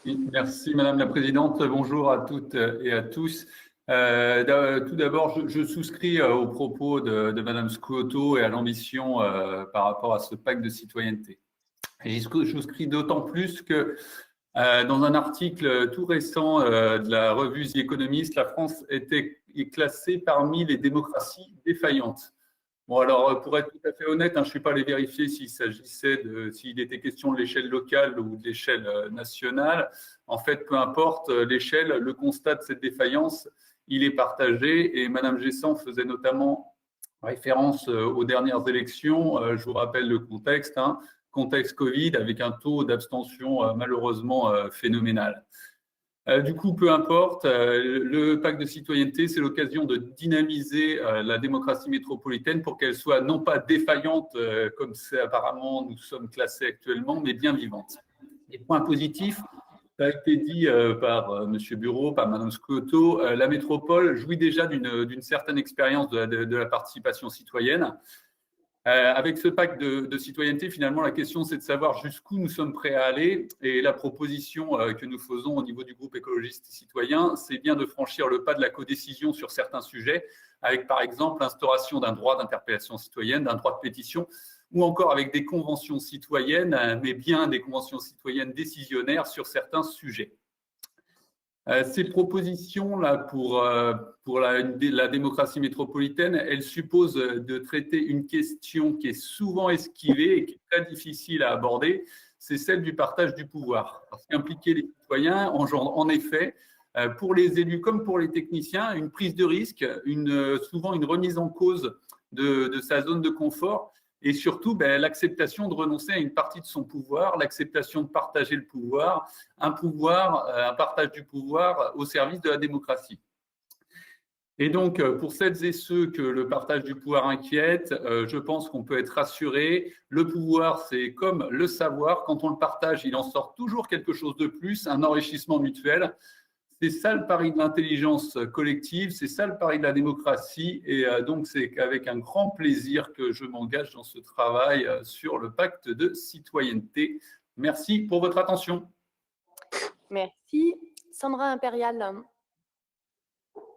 Merci Madame la Présidente. Bonjour à toutes et à tous. Tout d'abord, je souscris aux propos de Madame Scotto et à l'ambition par rapport à ce pacte de citoyenneté. Et je souscris d'autant plus que dans un article tout récent de la revue The Economist, la France est classée parmi les démocraties défaillantes. Bon, alors, pour être tout à fait honnête, je ne suis pas allé vérifier s'il était question de l'échelle locale ou de l'échelle nationale. En fait, peu importe l'échelle, le constat de cette défaillance, il est partagé. Et Madame Gessant faisait notamment référence aux dernières élections. Je vous rappelle le contexte, contexte Covid avec un taux d'abstention malheureusement phénoménal. Du coup, peu importe, le pacte de citoyenneté, c'est l'occasion de dynamiser la démocratie métropolitaine pour qu'elle soit non pas défaillante, comme c'est apparemment nous sommes classés actuellement, mais bien vivante. Et point positif, ça a été dit par M. Bureau, par Mme Scotto, la métropole jouit déjà d'une certaine expérience de la participation citoyenne. Avec ce pacte de citoyenneté, finalement, la question, c'est de savoir jusqu'où nous sommes prêts à aller. Et la proposition que nous faisons au niveau du groupe écologiste et citoyen, c'est bien de franchir le pas de la codécision sur certains sujets, avec par exemple l'instauration d'un droit d'interpellation citoyenne, d'un droit de pétition, ou encore avec des conventions citoyennes, mais bien des conventions citoyennes décisionnaires sur certains sujets. Ces propositions-là pour la démocratie métropolitaine, elles supposent de traiter une question qui est souvent esquivée et qui est très difficile à aborder, c'est celle du partage du pouvoir. Parce qu'impliquer les citoyens engendre en effet, pour les élus comme pour les techniciens, une prise de risque, souvent une remise en cause de sa zone de confort, et surtout l'acceptation de renoncer à une partie de son pouvoir, l'acceptation de partager le pouvoir, un partage du pouvoir au service de la démocratie. Et donc, pour celles et ceux que le partage du pouvoir inquiète, je pense qu'on peut être rassuré. Le pouvoir, c'est comme le savoir. Quand on le partage, il en sort toujours quelque chose de plus, un enrichissement mutuel. C'est ça le pari de l'intelligence collective, c'est ça le pari de la démocratie. Et donc, c'est avec un grand plaisir que je m'engage dans ce travail sur le pacte de citoyenneté. Merci pour votre attention. Merci. Sandra Impérial.